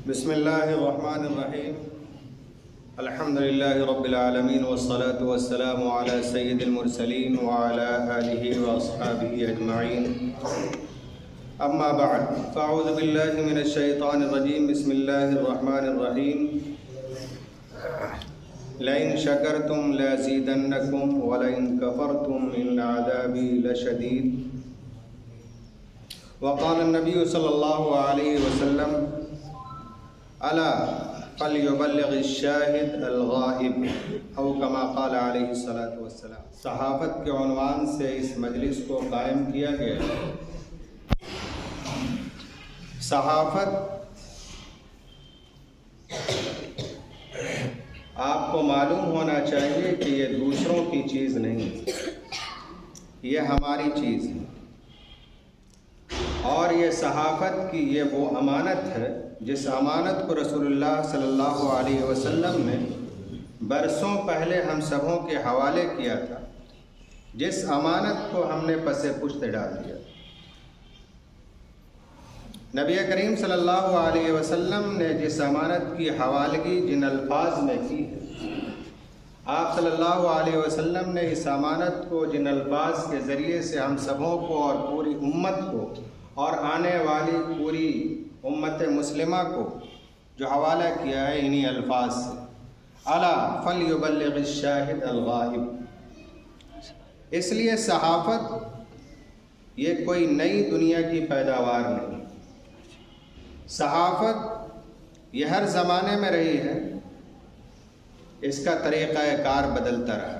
بسم اللہ الرحمن الرحیم الحمد للہ رب العالمین والصلاة والسلام علی سید المرسلین وعلی آلہ واصحابہ اجمعین اما بعد فاعوذ باللہ من الشیطان الرجیم بسم اللہ الرحمن الرحیم لئن شکرتم لازیدنکم ولئن کفرتم ان عذابی لشدید وقال النبی صلی اللہ علیہ وسلم الا فلیبلغ الشاہد الغائب او کما قال علیہ الصلاۃ والسلام۔ صحافت کے عنوان سے اس مجلس کو قائم کیا گیا ہے۔ صحافت آپ کو معلوم ہونا چاہیے کہ یہ دوسروں کی چیز نہیں، یہ ہماری چیز ہے، اور یہ صحافت کی یہ وہ امانت ہے جس امانت کو رسول اللہ صلی اللہ علیہ وسلم نے برسوں پہلے ہم سبوں کے حوالے کیا تھا، جس امانت کو ہم نے پس پشت ڈال دیا۔ نبی کریم صلی اللہ علیہ وسلم نے جس امانت کی حوالگی جن الفاظ میں کی ہے، آپ صلی اللہ علیہ وسلم نے اس امانت کو جن الفاظ کے ذریعے سے ہم سبوں کو اور پوری امت کو اور آنے والی پوری امت مسلمہ کو جو حوالہ کیا ہے انہی الفاظ سے، الا فلیبلغ الشاہد الغائب۔ اس لیے صحافت یہ کوئی نئی دنیا کی پیداوار نہیں، صحافت یہ ہر زمانے میں رہی ہے، اس کا طریقہ کار بدلتا رہا،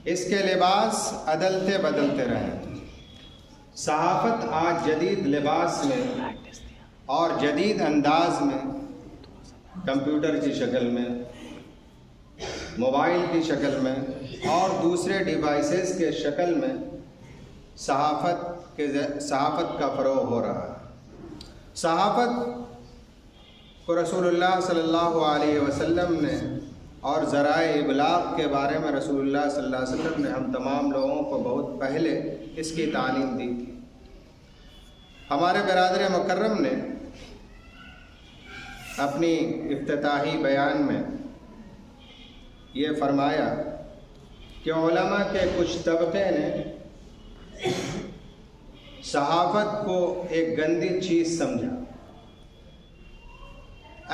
اس کے لباس عدلتے بدلتے رہے۔ صحافت آج جدید لباس میں اور جدید انداز میں، کمپیوٹر کی شکل میں، موبائل کی شکل میں اور دوسرے ڈیوائسز کے شکل میں صحافت کا فروغ ہو رہا ہے۔ صحافت کو رسول اللہ صلی اللہ علیہ وسلم نے اور ذرائع ابلاغ کے بارے میں رسول اللہ صلی اللہ علیہ وسلم نے ہم تمام لوگوں کو بہت پہلے اس کی تعلیم دی تھی۔ ہمارے برادر مکرم نے اپنی افتتاحی بیان میں یہ فرمایا کہ علماء کے کچھ طبقے نے صحافت کو ایک گندی چیز سمجھا۔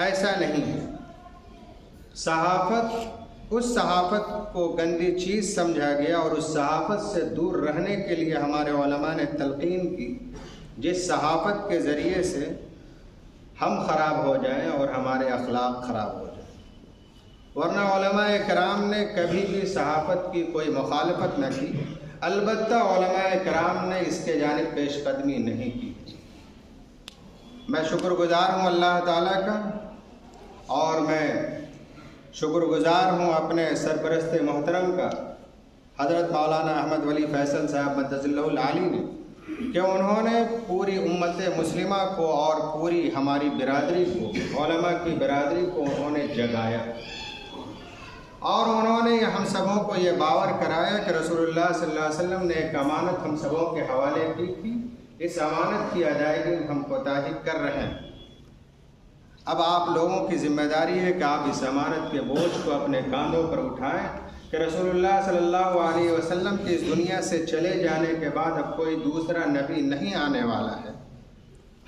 ایسا نہیں ہے، اس صحافت کو گندی چیز سمجھا گیا اور اس صحافت سے دور رہنے کے لیے ہمارے علماء نے تلقین کی، جس صحافت کے ذریعے سے ہم خراب ہو جائیں اور ہمارے اخلاق خراب ہو جائیں۔ ورنہ علماء کرام نے کبھی بھی صحافت کی کوئی مخالفت نہ کی، البتہ علماء کرام نے اس کے جانب پیش قدمی نہیں کی۔ میں شکر گزار ہوں اللہ تعالیٰ کا، اور میں شکر گزار ہوں اپنے سرپرست محترم کا حضرت مولانا احمد ولی فیصل صاحب مدث اللہ العالی نے، کہ انہوں نے پوری امت مسلمہ کو اور پوری ہماری برادری کو، علماء کی برادری کو انہوں نے جگایا، اور انہوں نے ہم سبوں کو یہ باور کرایا کہ رسول اللہ صلی اللہ علیہ وسلم نے ایک امانت ہم سبوں کے حوالے کی تھی، اس امانت کی ادائیگی ہم کوتاہی کر رہے ہیں۔ اب آپ لوگوں کی ذمہ داری ہے کہ آپ اس امانت کے بوجھ کو اپنے کاندھوں پر اٹھائیں کہ رسول اللہ صلی اللہ علیہ وسلم کی اس دنیا سے چلے جانے کے بعد اب کوئی دوسرا نبی نہیں آنے والا ہے۔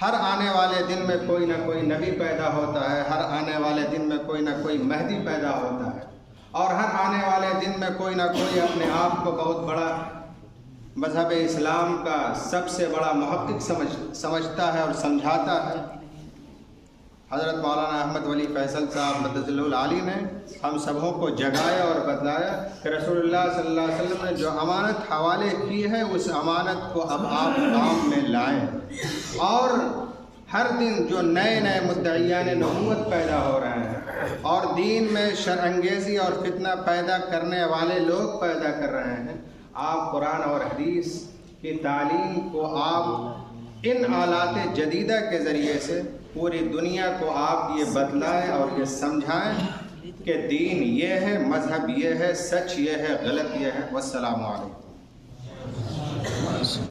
ہر آنے والے دن میں کوئی نہ کوئی نبی پیدا ہوتا ہے، ہر آنے والے دن میں کوئی نہ کوئی مہدی پیدا ہوتا ہے، اور ہر آنے والے دن میں کوئی نہ کوئی اپنے آپ کو بہت بڑا مذہب اسلام کا سب سے بڑا محقق سمجھتا ہے اور سمجھاتا ہے۔ حضرت مولانا احمد ولی فیصل صاحب مدث اللہ العالی نے ہم سبوں کو جگایا اور بتلایا کہ رسول اللہ صلی اللہ علیہ وسلم نے جو امانت حوالے کی ہے اس امانت کو اب آپ کام میں لائیں، اور ہر دن جو نئے نئے مدعیان نبوت پیدا ہو رہے ہیں اور دین میں شر انگیزی اور فتنہ پیدا کرنے والے لوگ پیدا کر رہے ہیں، آپ قرآن اور حدیث کی تعلیم کو آپ ان آلات جدیدہ کے ذریعے سے پوری دنیا کو آپ یہ بتلائیں اور یہ سمجھائیں کہ دین یہ ہے، مذہب یہ ہے، سچ یہ ہے، غلط یہ ہے۔ والسلام علیکم۔